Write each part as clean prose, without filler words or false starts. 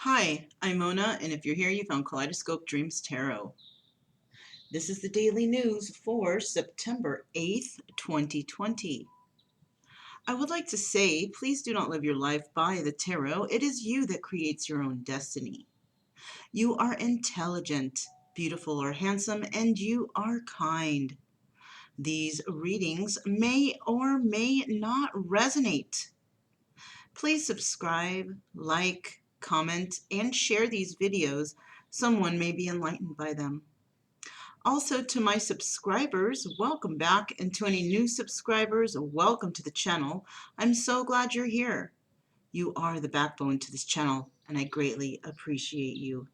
Hi, I'm Mona, and if you're here, you found Kaleidoscope Dreams Tarot. This is the daily news for September 8th, 2020. I would like to say, please do not live your life by the tarot. It is you that creates your own destiny. You are intelligent, beautiful, or handsome, and you are kind. These readings may or may not resonate. Please subscribe, like, comment, and share these videos. Someone may be enlightened by them. Also, to my subscribers, welcome back, and to any new subscribers, welcome to the channel. I'm so glad you're here. You are the backbone to this channel, and I greatly appreciate you.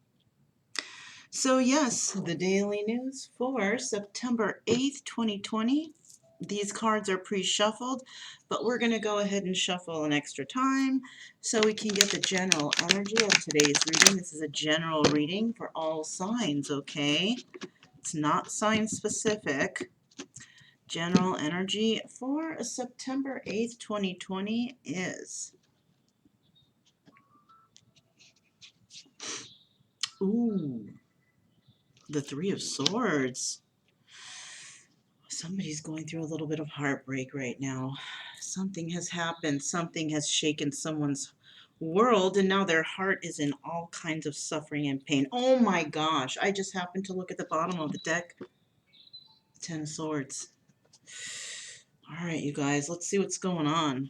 So yes, the daily news for September 8th, 2020. These cards are pre-shuffled, but we're going to go ahead and shuffle an extra time so we can get the general energy of today's reading. This is a general reading for all signs, okay? It's not sign specific. General energy for September 8th, 2020 is... Ooh, the Three of Swords. Somebody's going through a little bit of heartbreak right now. Something has happened. Something has shaken someone's world, and now their heart is in all kinds of suffering and pain. Oh my gosh. I just happened to look at the bottom of the deck. Ten of Swords. All right, you guys, let's see what's going on.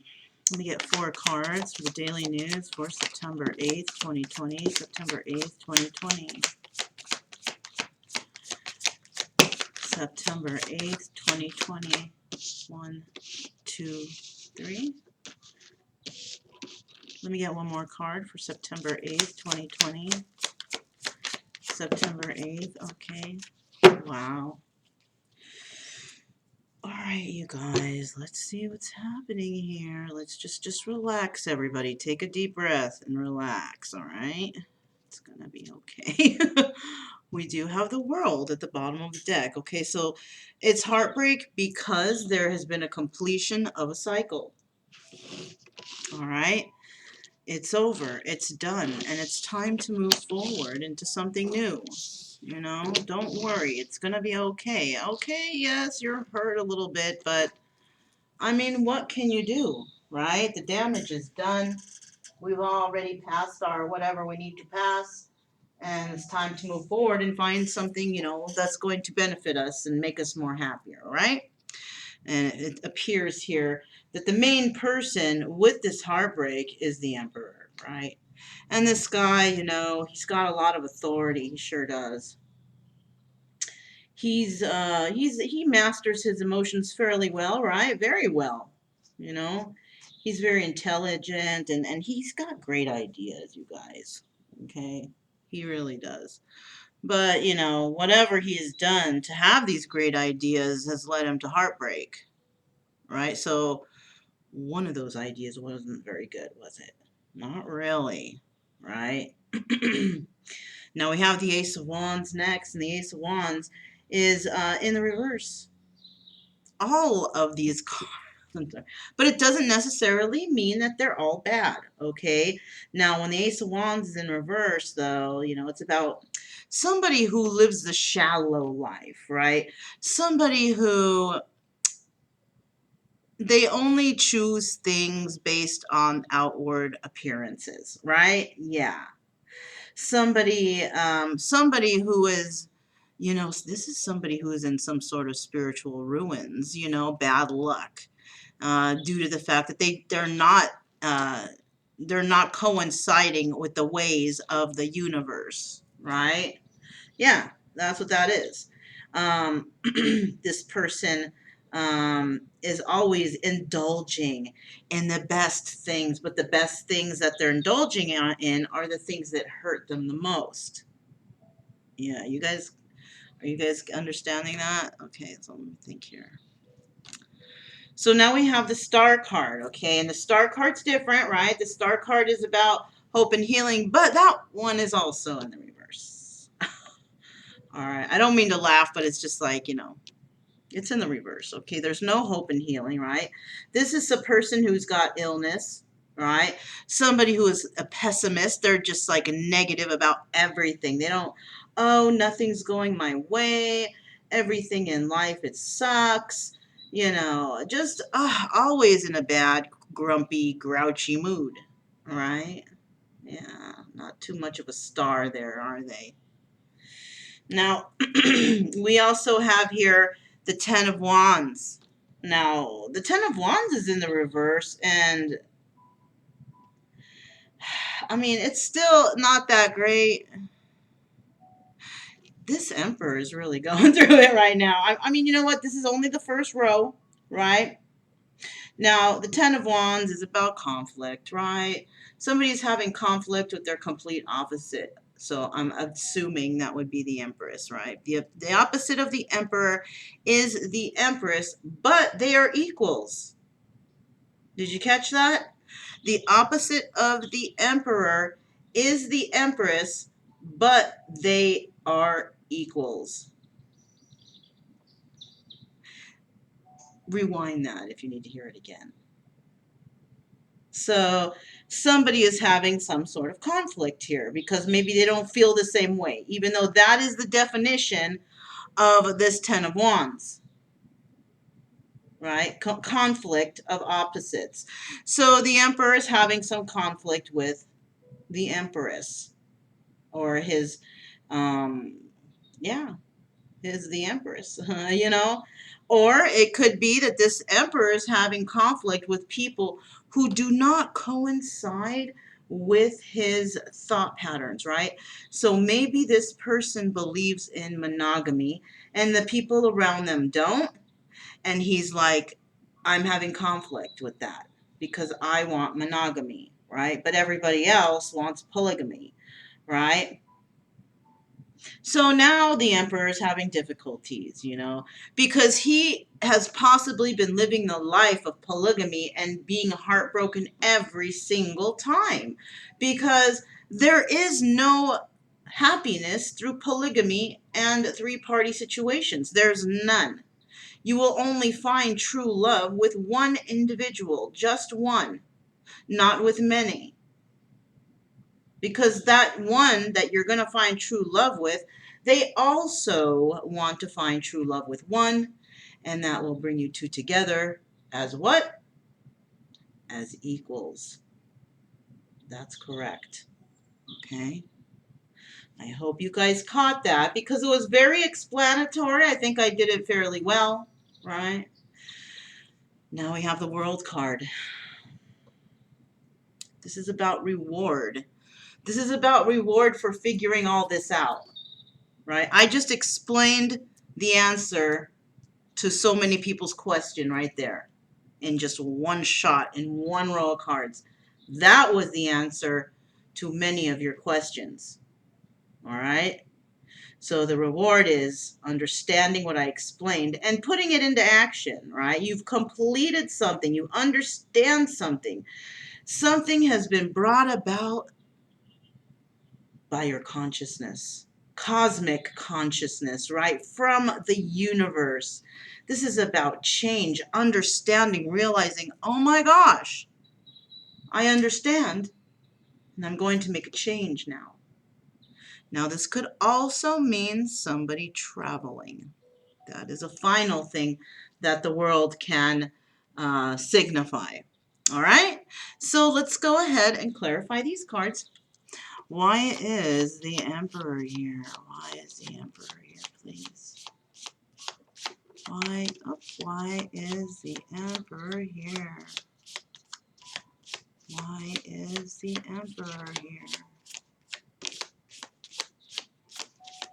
Let me get 4 cards for the daily news for September 8th, 2020. September 8th, 2020. September 8th, 2020. 1, 2, 3. Let me get one more card for September 8th, 2020. September 8th, okay. Wow. All right, you guys, let's see what's happening here. Let's just relax, everybody. Take a deep breath and relax, all right? It's going to be okay. We do have the World at the bottom of the deck. Okay, so it's heartbreak because there has been a completion of a cycle. All right? It's over. It's done. And it's time to move forward into something new. You know, don't worry. It's going to be okay. Okay, yes, you're hurt a little bit, but I mean, what can you do, right? The damage is done. We've already passed our whatever we need to pass. And it's time to move forward and find something, you know, that's going to benefit us and make us more happier, right? And it appears here that the main person with this heartbreak is the Emperor, right? And this guy, you know, he's got a lot of authority. He sure does. He masters his emotions fairly well, right? Very well, you know. He's very intelligent, and he's got great ideas, you guys. Okay, he really does. But, you know, whatever he has done to have these great ideas has led him to heartbreak, right? So one of those ideas wasn't very good, was it? Not really, right? Now we have the Ace of Wands next, and the Ace of Wands is in the reverse. All of these cards, but it doesn't necessarily mean that they're all bad, okay? Now, when the Ace of Wands is in reverse, though, you know, it's about somebody who lives the shallow life, right? Somebody who they only choose things based on outward appearances, right? Yeah. Somebody who is, you know, this is somebody who is in some sort of spiritual ruins, you know, bad luck, due to the fact that they're not coinciding with the ways of the universe, right? Yeah, that's what that is. This person is always indulging in the best things, but the best things that they're indulging in are the things that hurt them the most. Yeah, you guys, are you guys understanding that? Okay, so let me think here. So now we have the Star card, okay, and the Star card's different, right? The Star card is about hope and healing, but that one is also in the reverse. All right, I don't mean to laugh, but it's just like, you know, it's in the reverse, okay? There's no hope and healing, right? This is a person who's got illness, right? Somebody who is a pessimist, they're just like negative about everything. They don't, oh, nothing's going my way. Everything in life, it sucks. You know, just always in a bad, grumpy, grouchy mood, right? Yeah, not too much of a star there, are they? Now, we also have here the Ten of Wands. Now, the Ten of Wands is in the reverse, and I mean, it's still not that great. This Emperor is really going through it right now. I mean, you know what? This is only the first row, right? Now, the Ten of Wands is about conflict, right? Somebody's having conflict with their complete opposite. So I'm assuming that would be the Empress, right? The opposite of the Emperor is the Empress, but they are equals. Did you catch that? The opposite of the Emperor is the Empress, but they are equals. Rewind that if you need to hear it again. So somebody is having some sort of conflict here because maybe they don't feel the same way, even though that is the definition of this Ten of Wands, right? Conflict of opposites. So the Emperor is having some conflict with the Empress, or his, yeah, is the Empress, you know? Or it could be that this Emperor is having conflict with people who do not coincide with his thought patterns, right? So maybe this person believes in monogamy and the people around them don't. And he's like, I'm having conflict with that because I want monogamy, right? But everybody else wants polygamy, right? So now the Emperor is having difficulties, you know, because he has possibly been living the life of polygamy and being heartbroken every single time, because there is no happiness through polygamy and three-party situations. There's none. You will only find true love with one individual, just one, not with many. Because that one that you're going to find true love with, they also want to find true love with one, and that will bring you two together as what? As equals. That's correct. Okay. I hope you guys caught that because it was very explanatory. I think I did it fairly well, right? Now we have the World card. This is about reward. This is about reward for figuring all this out, right? I just explained the answer to so many people's question right there in just one shot, in one row of cards. That was the answer to many of your questions, all right? So the reward is understanding what I explained and putting it into action, right? You've completed something. You understand something. Something has been brought about by your consciousness, cosmic consciousness, right? From the universe. This is about change, understanding, realizing, oh my gosh, I understand, and I'm going to make a change now. Now, this could also mean somebody traveling. That is a final thing that the world can signify. All right, so let's go ahead and clarify these cards. Why is the Emperor here? Why is the Emperor here, please? Why is the Emperor here? Why is the Emperor here?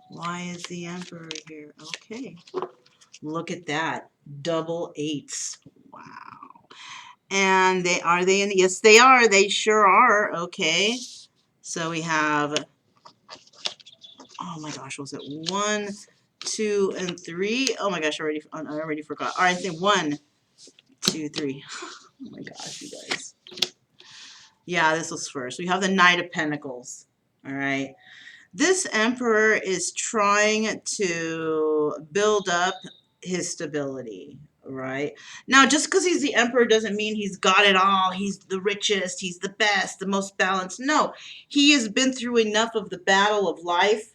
Why is the Emperor here? Okay, look at that. Double eights. Wow. And are they in? Yes, they are. They sure are. Okay. So we have, oh my gosh, was it 1, 2, and 3? Oh my gosh, I already forgot. All right, I think 1, 2, 3. Oh my gosh, you guys. Yeah, this was first. We have the Knight of Pentacles. All right. This Emperor is trying to build up his stability. right? Now, just because he's the emperor doesn't mean he's got it all. He's the richest, he's the best, the most balanced. No, he has been through enough of the battle of life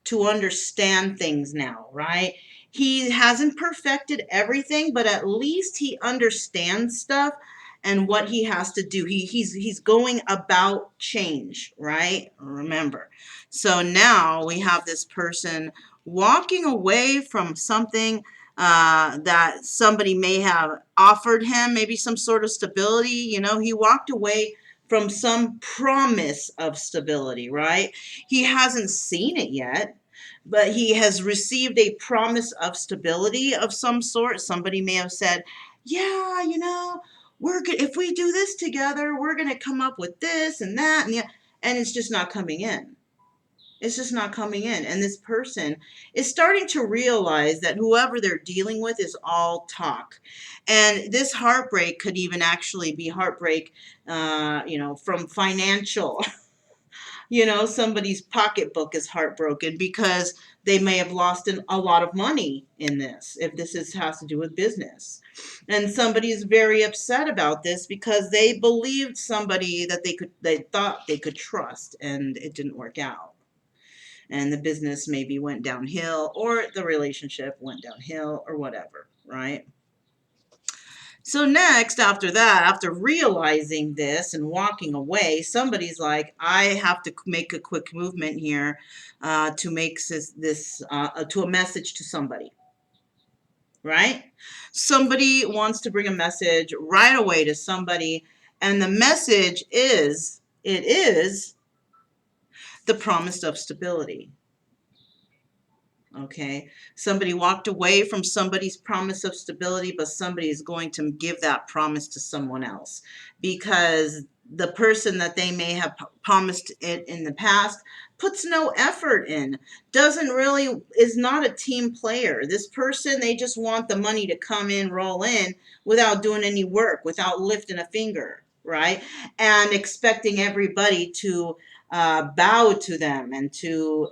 to understand things now, right? He hasn't perfected everything, but at least he understands stuff and what he has to do. He's going about change, right? Remember. So now we have this person walking away from something that somebody may have offered him, maybe some sort of stability. You know, he walked away from some promise of stability, right? He hasn't seen it yet, but he has received a promise of stability of some sort. Somebody may have said, yeah, you know, if we do this together, we're going to come up with this and that. And it's just not coming in. It's just not coming in. And this person is starting to realize that whoever they're dealing with is all talk. And this heartbreak could even actually be heartbreak, from financial. Somebody's pocketbook is heartbroken because they may have lost a lot of money in this, if has to do with business. And somebody is very upset about this because they believed somebody that they thought they could trust, and it didn't work out. And the business maybe went downhill, or the relationship went downhill, or whatever, right? So next, after that, after realizing this and walking away, somebody's like, I have to make a quick movement here to make this to a message to somebody, right? Somebody wants to bring a message right away to somebody, and the message is, it is the promise of stability. Okay, somebody walked away from somebody's promise of stability, but somebody is going to give that promise to someone else, because the person that they may have promised it in the past puts no effort in, is not a team player. This person, they just want the money to come in, roll in, without doing any work, without lifting a finger, right? And expecting everybody to bow to them and to,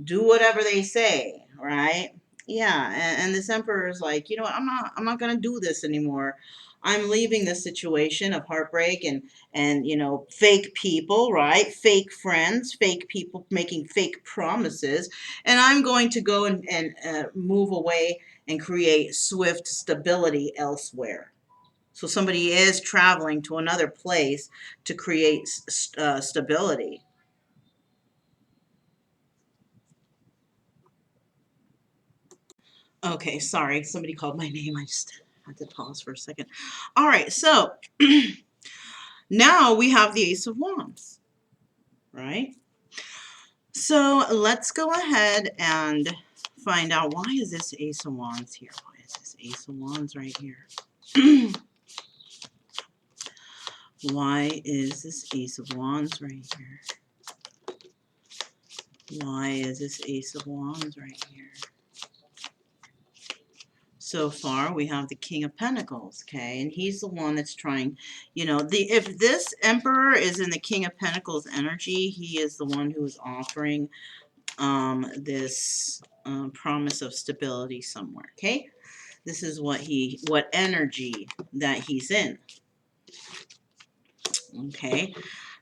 do whatever they say, right? Yeah, and this emperor is like, I'm not gonna do this anymore. I'm leaving this situation of heartbreak and fake people, right? Fake friends, fake people making fake promises, and I'm going to go and move away and create swift stability elsewhere. So somebody is traveling to another place to create stability. Okay, sorry, somebody called my name. I just had to pause for a second. All right, so now we have the Ace of Wands, right? So let's go ahead and find out, why is this Ace of Wands here? Why is this Ace of Wands right here? Why is this Ace of Wands right here? Why is this Ace of Wands right here? So far, we have the King of Pentacles, okay? And he's the one that's trying, if this Emperor is in the King of Pentacles energy, he is the one who is offering this promise of stability somewhere, okay? This is what energy that he's in, okay?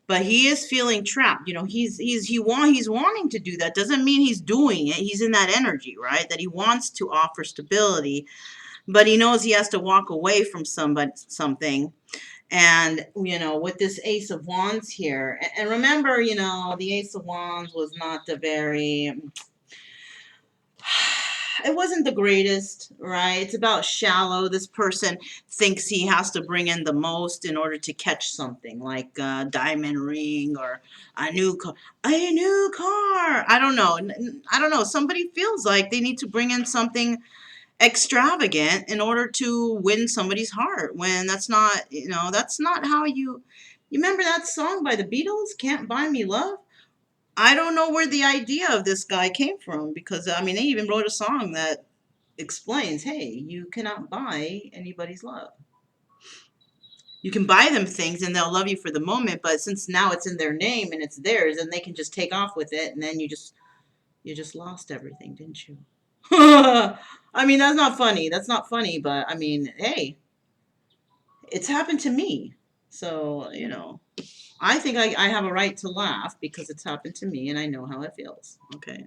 But he is feeling trapped. He's wanting to do that. Doesn't mean he's doing it. He's in that energy, right? That he wants to offer stability, but he knows he has to walk away from something. And, with this Ace of Wands here, and remember, the Ace of Wands was not it wasn't the greatest, right? It's about shallow. This person thinks he has to bring in the most in order to catch something, like a diamond ring or a new car. I don't know. I don't know. Somebody feels like they need to bring in something extravagant in order to win somebody's heart, when that's not how you remember that song by the Beatles, Can't Buy Me Love? I don't know where the idea of this guy came from, because they even wrote a song that explains, hey, you cannot buy anybody's love. You can buy them things and they'll love you for the moment, but since now it's in their name and it's theirs, and they can just take off with it, and then you just lost everything, didn't you? I mean, that's not funny. That's not funny, but I mean, hey, it's happened to me. So, I think I have a right to laugh because it's happened to me and I know how it feels. Okay.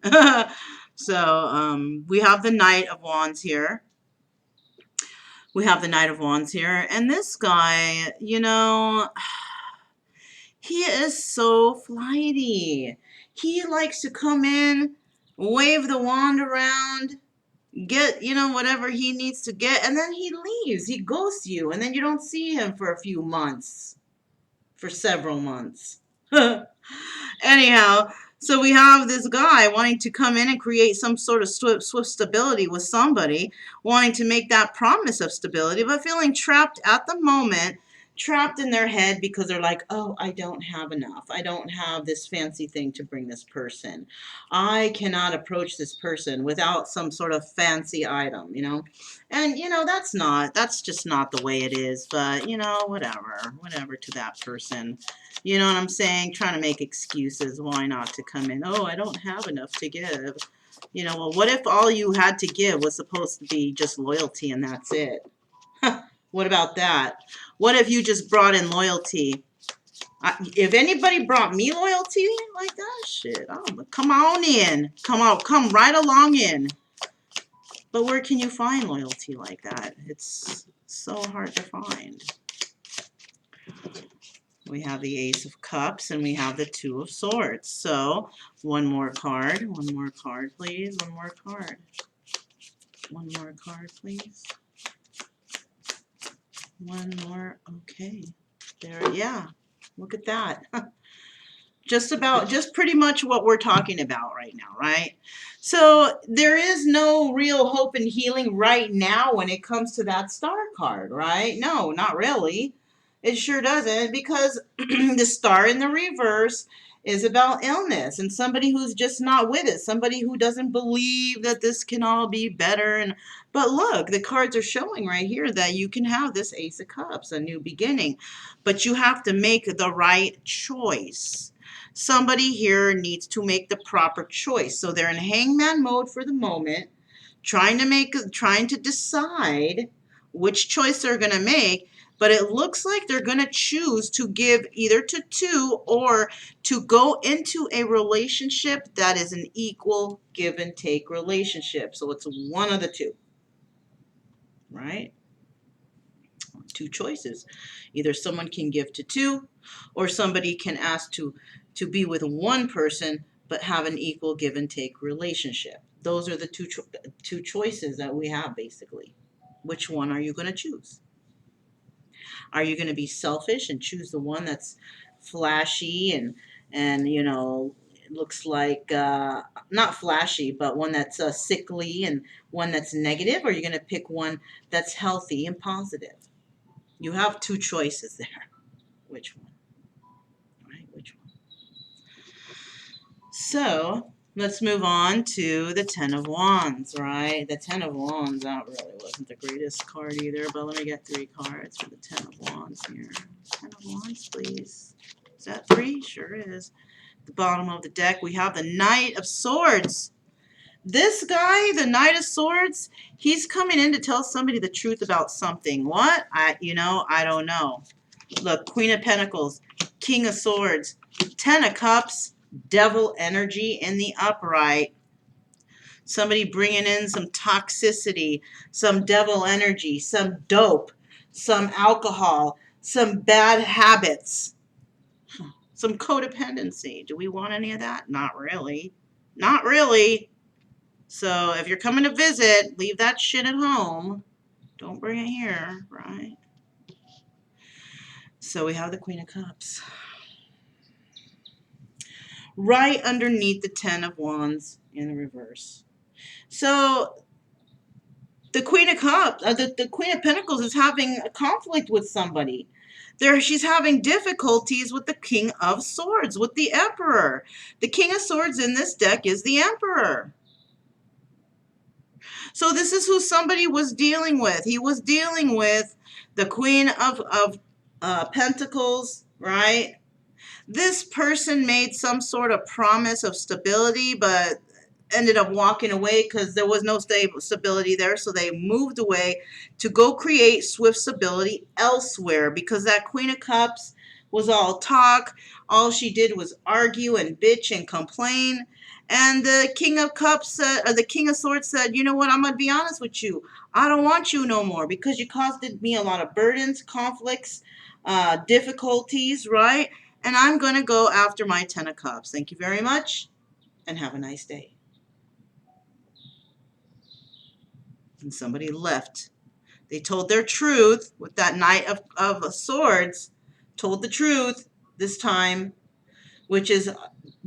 So, we have the Knight of Wands here. We have the Knight of Wands here. And this guy, he is so flighty. He likes to come in, wave the wand around, get, whatever he needs to get, and then he leaves. He ghosts you, and then you don't see him for a few months, for several months. Anyhow, so we have this guy wanting to come in and create some sort of swift stability with somebody, wanting to make that promise of stability, but feeling trapped at the moment, trapped in their head because they're like, oh, I don't have enough. I don't have this fancy thing to bring this person. I cannot approach this person without some sort of fancy item. And, that's just not the way it is, but, whatever to that person. You know what I'm saying? Trying to make excuses why not to come in. Oh, I don't have enough to give. Well, what if all you had to give was supposed to be just loyalty and that's it? What about that? What if you just brought in loyalty? If anybody brought me loyalty like that, shit, come on in. Come right along in. But where can you find loyalty like that? It's so hard to find. We have the Ace of Cups and we have the Two of Swords. So one more card, please. One more card. One more card, please. One more. Okay. There. Yeah. Look at that. Just pretty much what we're talking about right now, right? So there is no real hope and healing right now when it comes to that Star card, right? No, not really. It sure doesn't, because the Star in the reverse is about illness and somebody who's just not with it, somebody who doesn't believe that this can all be better. But look, the cards are showing right here that you can have this Ace of Cups, a new beginning, but you have to make the right choice. Somebody here needs to make the proper choice. So they're in hangman mode for the moment, trying to decide which choice they're going to make. But it looks like they're going to choose to give either to two or to go into a relationship that is an equal give and take relationship. So it's one of the two, right? Two choices. Either someone can give to two or somebody can ask to be with one person but have an equal give and take relationship. Those are the two choices that we have, basically. Which one are you going to choose? Are you going to be selfish and choose the one that's flashy and looks like not flashy, but one that's sickly and one that's negative? Or are you going to pick one that's healthy and positive? You have two choices there. Which one? Right? Which one? So let's move on to the Ten of Wands, right? The Ten of Wands, that really wasn't the greatest card either, but let me get 3 cards for the Ten of Wands here. Ten of Wands, please. Is that 3? Sure is. At the bottom of the deck, we have the Knight of Swords. This guy, the Knight of Swords, he's coming in to tell somebody the truth about something. What? I don't know. Look, Queen of Pentacles, King of Swords, Ten of Cups, Devil energy in the upright. Somebody bringing in some toxicity, some devil energy, some dope, some alcohol, some bad habits, some codependency. Do we want any of that? Not really. Not really. So if you're coming to visit, leave that shit at home. Don't bring it here, right? So we have the Queen of Cups. Right underneath the Ten of Wands in the reverse. So the Queen of Cups, the Queen of Pentacles is having a conflict with somebody. She's having difficulties with the King of Swords, with the Emperor. The King of Swords in this deck is the Emperor. So this is who somebody was dealing with. He was dealing with the Queen of Pentacles, right? This person made some sort of promise of stability, but ended up walking away because there was no stability there. So they moved away to go create swift stability elsewhere, because that Queen of Cups was all talk. All she did was argue and bitch and complain. And the King of Cups said, or the King of Swords said, you know what, I'm going to be honest with you. I don't want you no more, because you caused me a lot of burdens, conflicts, difficulties, right? And I'm going to go after my Ten of Cups. Thank you very much, and have a nice day. And somebody left. They told their truth with that Knight of Swords, told the truth this time, which is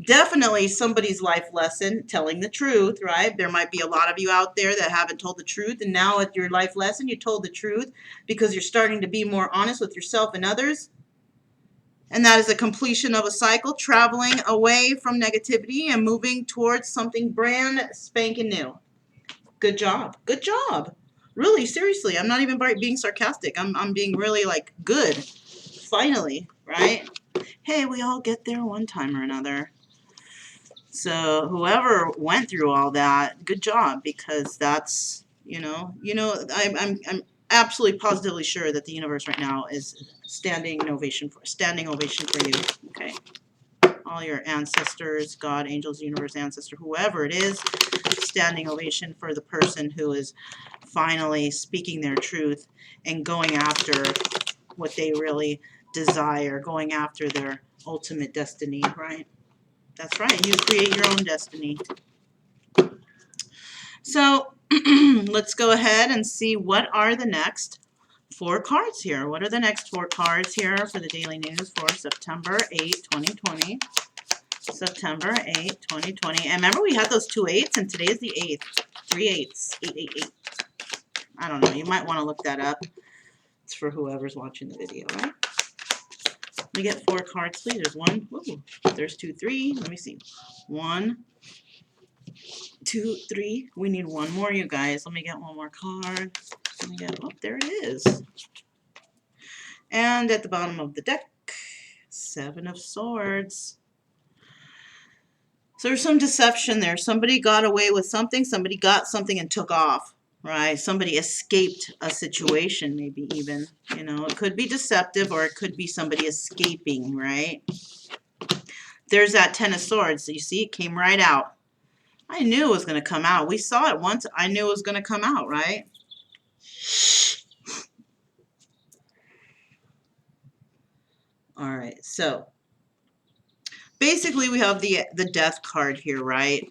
definitely somebody's life lesson, telling the truth, right? There might be a lot of you out there that haven't told the truth, and now at your life lesson, you told the truth because you're starting to be more honest with yourself and others. And that is a completion of a cycle, traveling away from negativity and moving towards something brand spanking new. Good job. Good job. Really, seriously, I'm not even being sarcastic. I'm being really like good. Finally, right? Hey, we all get there one time or another. So whoever went through all that, good job, because that's, I'm absolutely positively sure that the universe right now is standing ovation for you. Okay. All your ancestors, God, angels, universe, ancestor, whoever it is, standing ovation for the person who is finally speaking their truth and going after what they really desire, going after their ultimate destiny, right? That's right. You create your own destiny. So let's go ahead and see what are the next 4 cards here. What are the next 4 cards here for the daily news for September 8, 2020? September 8, 2020. And remember, we had those 2 8s, and today is the 8th. 3 8s. 888. I don't know. You might want to look that up. It's for whoever's watching the video, right? Let me get 4 cards, please. There's 1. Ooh, there's 2, 3. Let me see. 1, 2, 3. We need 1 more, you guys. Let me get 1 more card. Let me get, oh, there it is. And at the bottom of the deck, 7 of Swords. So there's some deception there. Somebody got away with something. Somebody got something and took off, right? Somebody escaped a situation, maybe even. It could be deceptive, or it could be somebody escaping, right? There's that 10 of Swords. So you see, it came right out. I knew it was going to come out. We saw it once. I knew it was going to come out, right? All right, so basically we have the Death card here, right?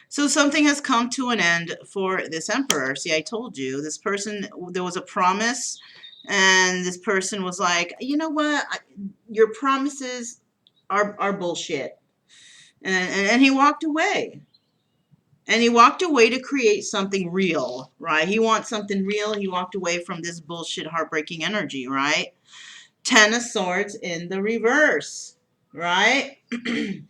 So something has come to an end for this Emperor. See, I told you, this person, there was a promise, and this person was like, you know what, your promises are bullshit. And he walked away. And he walked away to create something real, right? He wants something real. He walked away from this bullshit, heartbreaking energy, right? 10 of Swords in the reverse, right? 10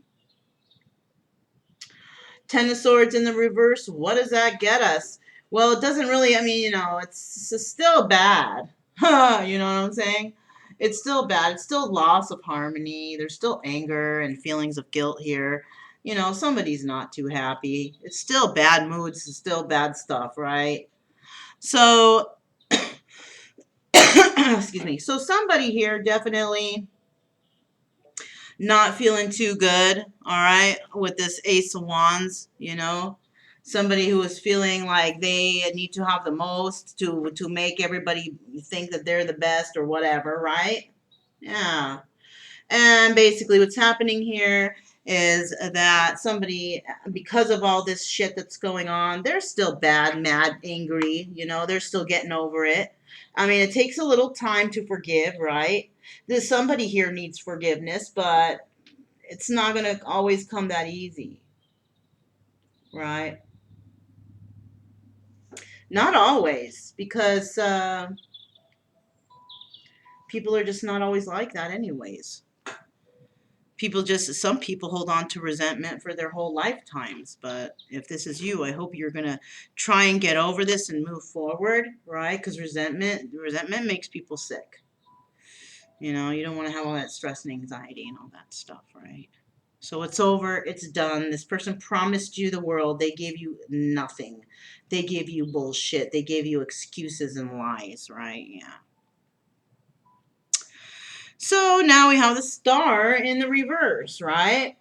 of Swords in the reverse, what does that get us? Well, it doesn't really, it's still bad. You know what I'm saying? It's still bad. It's still loss of harmony. There's still anger and feelings of guilt here. Somebody's not too happy. It's still bad moods. It's still bad stuff, right? So, excuse me. So somebody here definitely not feeling too good, all right, with this Ace of Wands, somebody who is feeling like they need to have the most to make everybody think that they're the best or whatever, right? Yeah. And basically what's happening here is that somebody, because of all this shit that's going on, they're still bad, mad, angry, they're still getting over it. It takes a little time to forgive, right? There's somebody here needs forgiveness, but it's not going to always come that easy, right? Not always, because people are just not always like that anyways. Some people hold on to resentment for their whole lifetimes, but if this is you, I hope you're going to try and get over this and move forward, right? Because resentment makes people sick. You don't want to have all that stress and anxiety and all that stuff, right? So it's over. It's done. This person promised you the world. They gave you nothing. They gave you bullshit. They gave you excuses and lies, right? Yeah. So now we have the star in the reverse, right?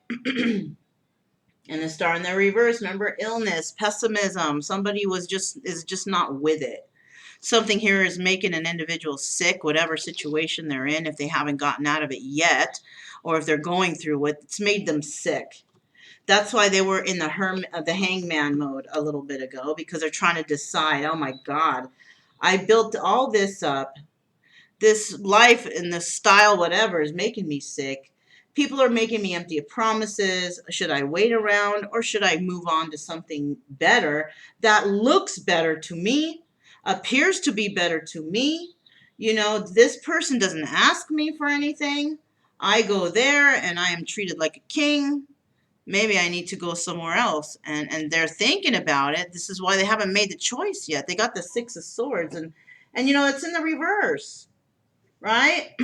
And the star in the reverse, remember, illness, pessimism. Somebody is just not with it. Something here is making an individual sick, whatever situation they're in, if they haven't gotten out of it yet, or if they're going through it, it's made them sick. That's why they were in the hangman mode a little bit ago, because they're trying to decide, oh my God, I built all this up. This life and this style, whatever, is making me sick. People are making me empty of promises. Should I wait around, or should I move on to something better that looks better to me, appears to be better to me? You know, this person doesn't ask me for anything. I go there and I am treated like a king. Maybe I need to go somewhere else. And they're thinking about it. This is why they haven't made the choice yet. They got the Six of Swords, and you know, it's in the reverse, right?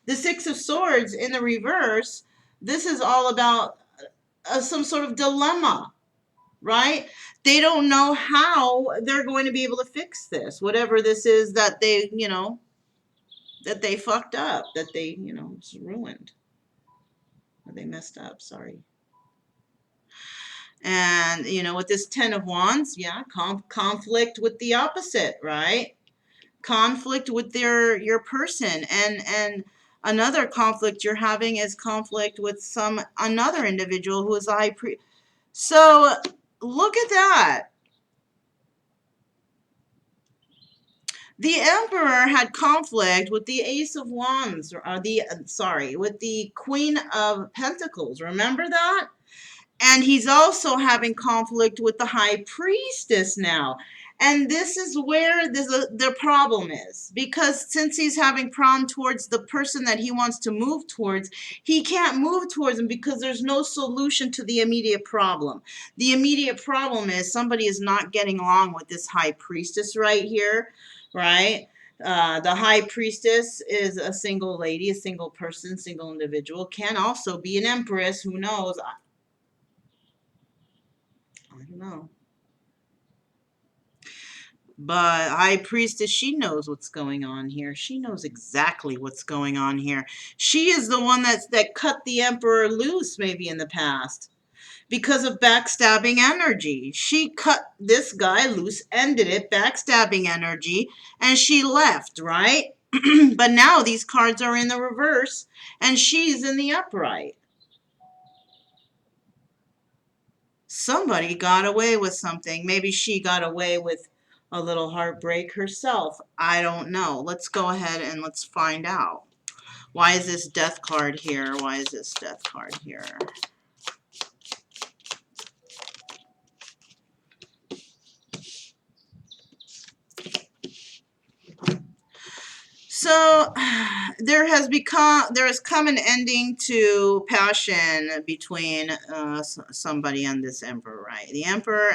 The Six of Swords in the reverse, this is all about some sort of dilemma, right? They don't know how they're going to be able to fix this, whatever this is that they, you know, that they fucked up, that they, you know, it's ruined, or they messed up, sorry. And, you know, with this Ten of Wands, yeah, conflict with the opposite, right? Conflict with your person, and another conflict you're having is conflict with another individual who is a high priest. So look at that. The Emperor had conflict with the Ace of Wands, or with the Queen of Pentacles. Remember that? And he's also having conflict with the High Priestess now. And this is where the problem is. Because since he's having problem towards the person that he wants to move towards, he can't move towards him because there's no solution to the immediate problem. The immediate problem is somebody is not getting along with this High Priestess right here, right? The High Priestess is a single lady, a single person, single individual, can also be an empress, who knows? I don't know. But High Priestess, she knows what's going on here. She knows exactly what's going on here. She is the one that cut the Emperor loose maybe in the past because of backstabbing energy. She cut this guy loose, ended it, backstabbing energy, and she left, right? But now these cards are in the reverse, and she's in the upright. Somebody got away with something. Maybe she got away with a little heartbreak herself. I don't know. Let's go ahead and let's find out. Why is this death card here? Why is this death card here? So there has come an ending to passion between somebody and this emperor, right? The emperor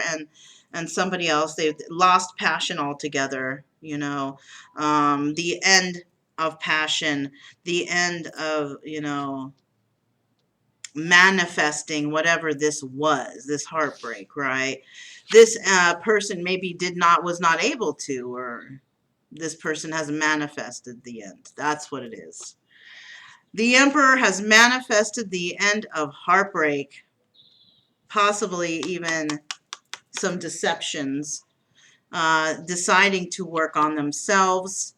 and somebody else, they've lost passion altogether. You know, the end of passion, the end of, you know, manifesting whatever this was, this heartbreak, right? This person maybe was not able to, or this person has manifested the end. That's what it is. The Emperor has manifested the end of heartbreak, possibly even some deceptions, deciding to work on themselves.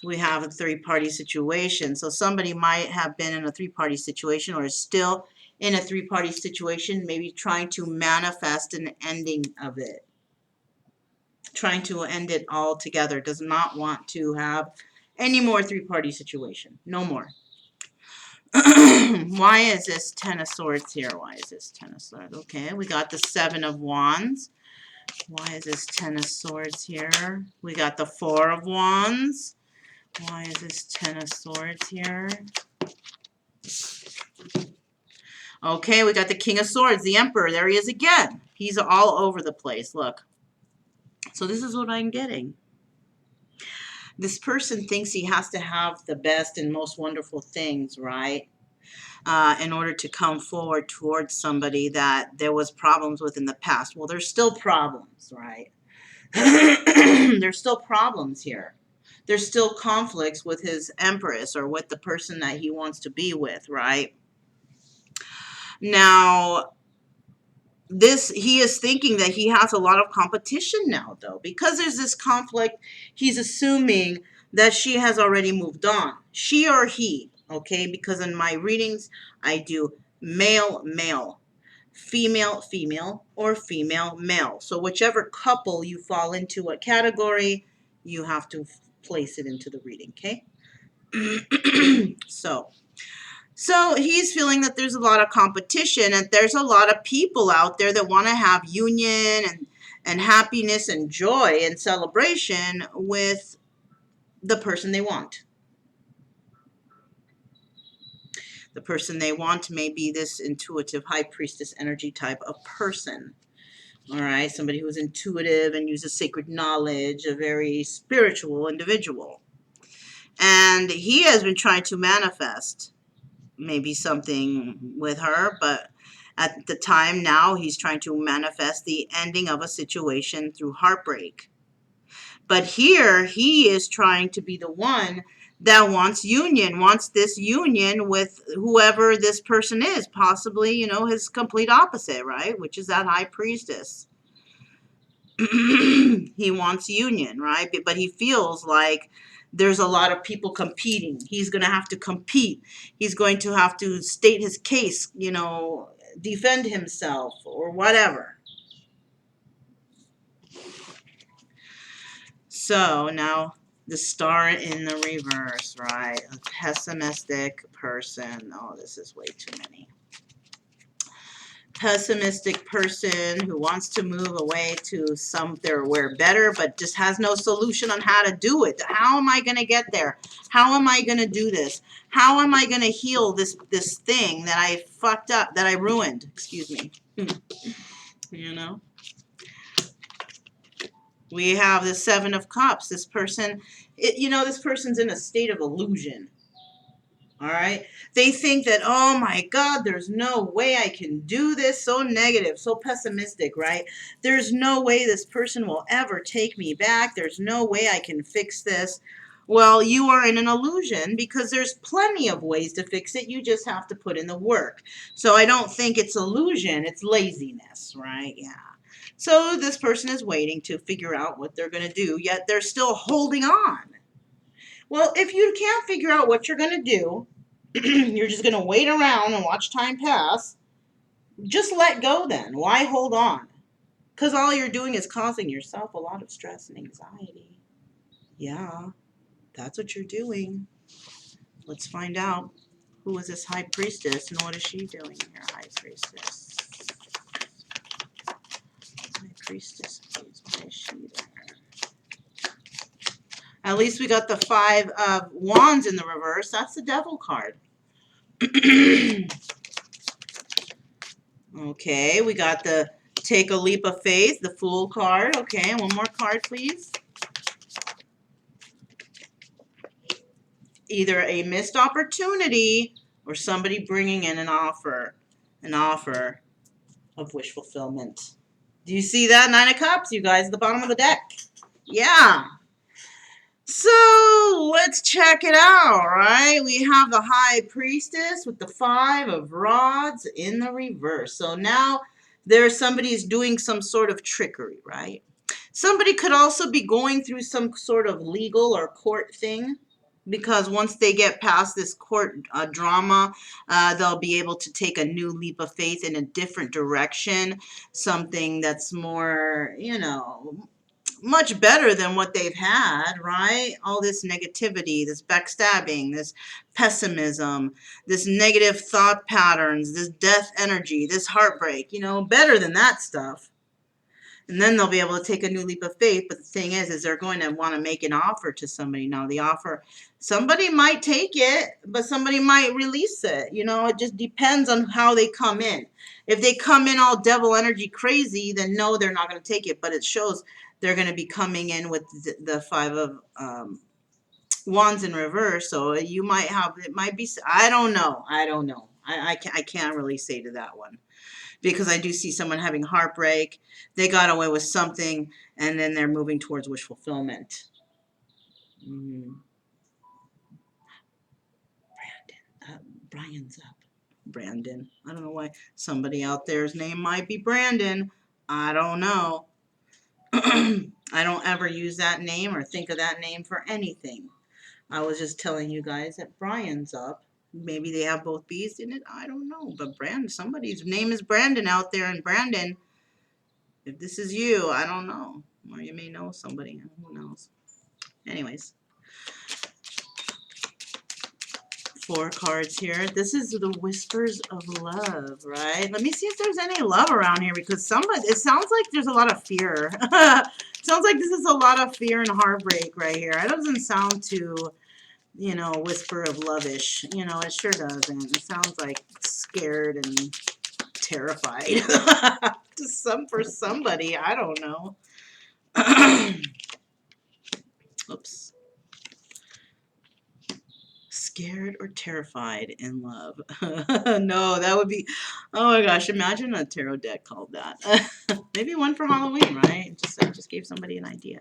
We have a three-party situation. So somebody might have been in a three-party situation, or is still in a three-party situation, maybe trying to manifest an ending of it. Trying to end it all together, does not want to have any more three-party situation. No more. Why is this Ten of Swords here? Why is this Ten of Swords? Okay, we got the Seven of Wands. Why is this Ten of Swords here? We got the Four of Wands. Why is this Ten of Swords here? Okay, we got the King of Swords, the Emperor. There he is again. He's all over the place. Look. So this is what I'm getting. This person thinks he has to have the best and most wonderful things, right? in order to come forward towards somebody that there was problems with in the past. Well, there's still problems, right? There's still problems here. There's still conflicts with his empress or with the person that he wants to be with, right? Now, he is thinking that he has a lot of competition now, though, because there's this conflict. He's assuming that she has already moved on, she or he, okay? Because in my readings I do male male, female female, or female male. So whichever couple you fall into, what category, you have to place it into the reading, okay? So he's feeling that there's a lot of competition, and there's a lot of people out there that want to have union and happiness and joy and celebration with the person they want. The person they want may be this intuitive high priestess energy type of person. All right, somebody who's intuitive and uses sacred knowledge, a very spiritual individual. And he has been trying to manifest maybe something with her, but at the time now he's trying to manifest the ending of a situation through heartbreak. But here he is trying to be the one that wants union, wants this union with whoever this person is, possibly, you know, his complete opposite, right? Which is that high priestess. He wants union, right? But he feels like there's a lot of people competing. He's going to have to compete. He's going to have to state his case, you know, defend himself or whatever. So now the star in the reverse, right? A pessimistic person. Oh, this is way too many. Pessimistic person who wants to move away to somewhere better, but just has no solution on how to do it. How am I going to get there? How am I going to do this? How am I going to heal this thing that I fucked up, that I ruined? Excuse me. You know? We have the Seven of Cups. This person, this person's in a state of illusion. All right. They think that, oh my God, there's no way I can do this. So negative, so pessimistic, right? There's no way this person will ever take me back. There's no way I can fix this. Well, you are in an illusion because there's plenty of ways to fix it. You just have to put in the work. So I don't think it's illusion. It's laziness, right? Yeah. So this person is waiting to figure out what they're going to do, yet they're still holding on. Well, if you can't figure out what you're going to do, you're just going to wait around and watch time pass, just let go then. Why hold on? Because all you're doing is causing yourself a lot of stress and anxiety. Yeah, that's what you're doing. Let's find out. Who is this high priestess and what is she doing here, high priestess? High priestess, please. Why is she there? At least we got the Five of Wands in the reverse. That's the Devil card. Okay, we got the Take a Leap of Faith, the Fool card. Okay, one more card, please. Either a missed opportunity or somebody bringing in an offer of wish fulfillment. Do you see that? Nine of Cups, you guys, at the bottom of the deck. Yeah. So let's check it out, right? We have the High Priestess with the Five of Rods in the reverse. So now somebody's doing some sort of trickery, right? Somebody could also be going through some sort of legal or court thing, because once they get past this court drama, they'll be able to take a new leap of faith in a different direction, something that's more, much better than what they've had, right? All this negativity, this backstabbing, this pessimism, this negative thought patterns, this death energy, this heartbreak, better than that stuff. And then they'll be able to take a new leap of faith. But the thing is they're going to want to make an offer to somebody. Now, the offer, somebody might take it, but somebody might release it. It just depends on how they come in. If they come in all devil energy crazy, then no, they're not going to take it. But it shows they're going to be coming in with the Five of Wands in reverse, so you might have, it might be, I don't know. I can't really say to that one, because I do see someone having heartbreak. They got away with something, and then they're moving towards wish fulfillment. Mm. Brian's up. Brandon. I don't know why. Somebody out there's name might be Brandon. I don't know. I don't ever use that name or think of that name for anything. I was just telling you guys that Brian's up. Maybe they have both B's in it. I don't know. But Brandon, somebody's name is Brandon out there. And Brandon, if this is you, I don't know. Or you may know somebody. Who knows? Anyways. 4 cards here. This is the whispers of love, right? Let me see if there's any love around here, because somebody, it sounds like there's a lot of fear. Sounds like this is a lot of fear and heartbreak right here. It doesn't sound too, you know, whisper of love-ish. You know, it sure doesn't. It sounds like scared and terrified. For somebody, I don't know. Oops. Scared or terrified in love. No, that would be, oh my gosh, imagine a tarot deck called that. Maybe one for Halloween, right? I just gave somebody an idea.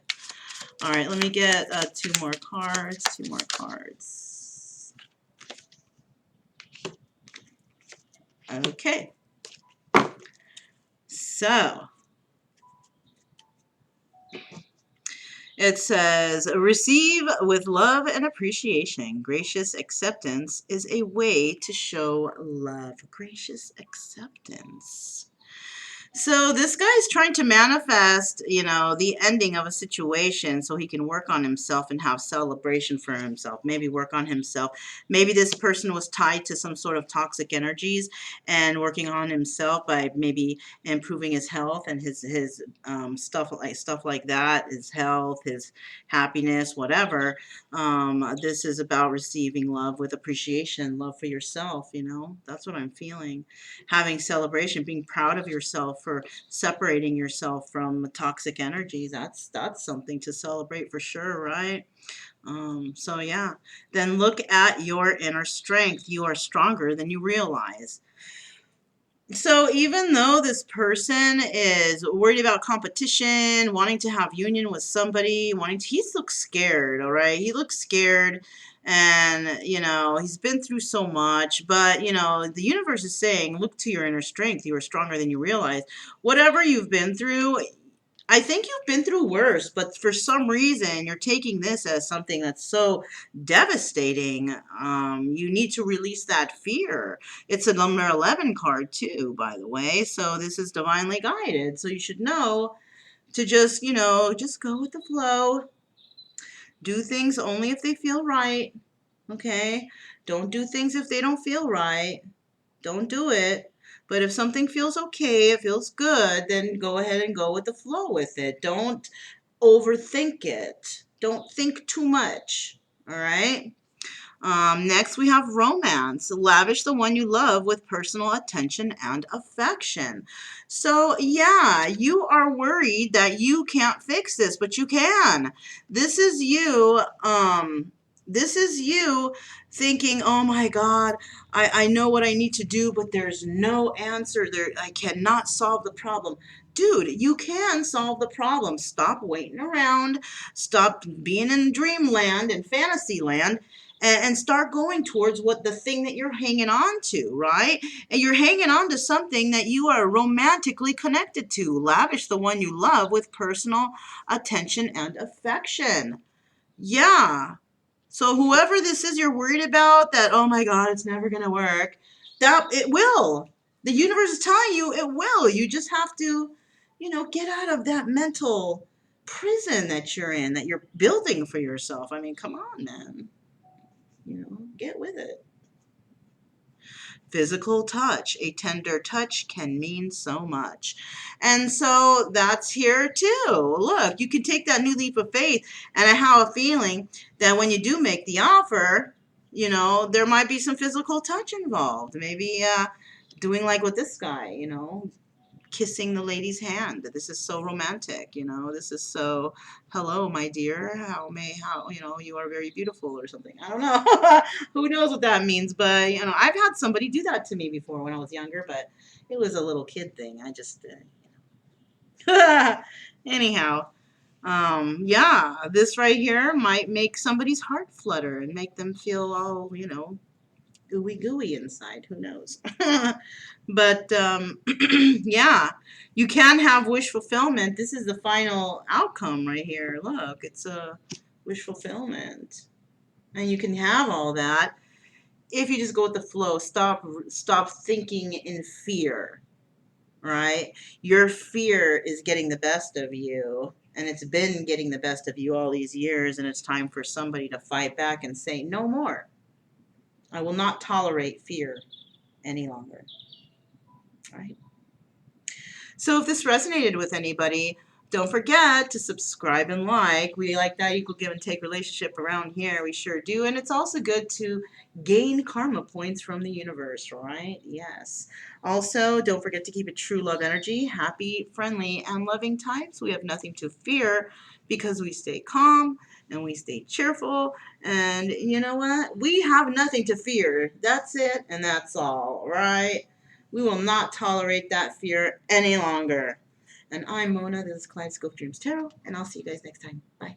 All right, let me get 2 more cards. 2 more cards. Okay. So it says, receive with love and appreciation. Gracious acceptance is a way to show love. Gracious acceptance. So this guy's trying to manifest, you know, the ending of a situation so he can work on himself and have celebration for himself. Maybe work on himself. Maybe this person was tied to some sort of toxic energies and working on himself by maybe improving his health and his stuff like that, his health, his happiness, whatever. This is about receiving love with appreciation, love for yourself, you know. That's what I'm feeling. Having celebration, being proud of yourself for separating yourself from toxic energies. That's something to celebrate for sure, right? So yeah, then look at your inner strength. You are stronger than you realize. So even though this person is worried about competition, wanting to have union with somebody, he looks scared, all right? He looks scared, and, you know, he's been through so much, but, you know, the universe is saying, look to your inner strength. You are stronger than you realize. Whatever you've been through, I think you've been through worse, but for some reason you're taking this as something that's so devastating. You need to release that fear. It's a number 11 card too, by the way. So this is divinely guided. So you should know to just, you know, just go with the flow. Do things only if they feel right. Okay? Don't do things if they don't feel right. Don't do it. But if something feels okay, it feels good, then go ahead and go with the flow with it. Don't overthink it. Don't think too much. All right? Next, we have romance. Lavish the one you love with personal attention and affection. So, yeah, you are worried that you can't fix this, but you can. This is you. This is you thinking, oh my God, I know what I need to do, but there's no answer there. I cannot solve the problem. Dude, you can solve the problem. Stop waiting around. Stop being in dreamland and fantasy land, and start going towards what the thing that you're hanging on to, right? And you're hanging on to something that you are romantically connected to. Lavish the one you love with personal attention and affection. Yeah. So whoever this is you're worried about, that, oh my God, it's never going to work, that it will. The universe is telling you it will. You just have to, you know, get out of that mental prison that you're in, that you're building for yourself. I mean, come on, man. You know, get with it. Physical touch. A tender touch can mean so much. And so that's here too. Look, you can take that new leap of faith. And I have a feeling that when you do make the offer, you know, there might be some physical touch involved. Maybe doing like with this guy, you know, kissing the lady's hand. This is so romantic, you know. This is so, hello, my dear. How, you know, you are very beautiful or something. I don't know. Who knows what that means? But, you know, I've had somebody do that to me before when I was younger, but it was a little kid thing. I just, anyhow. Yeah, this right here might make somebody's heart flutter and make them feel all, you know, gooey gooey inside. Who knows? But yeah, you can have wish fulfillment. This is the final outcome right here. Look, it's a wish fulfillment. And you can have all that if you just go with the flow. Stop thinking in fear, right? Your fear is getting the best of you, and it's been getting the best of you all these years, and it's time for somebody to fight back and say, no more. I will not tolerate fear any longer, right? So if this resonated with anybody, don't forget to subscribe and like. We like that equal give and take relationship around here. We sure do. And it's also good to gain karma points from the universe, right? Yes. Also, don't forget to keep it true love energy, happy, friendly, and loving types. We have nothing to fear because we stay calm and we stay cheerful. And you know what? We have nothing to fear. That's it, and that's all, right? We will not tolerate that fear any longer. And I'm Mona. This is Kaleidoscope Dreams Tarot, and I'll see you guys next time. Bye.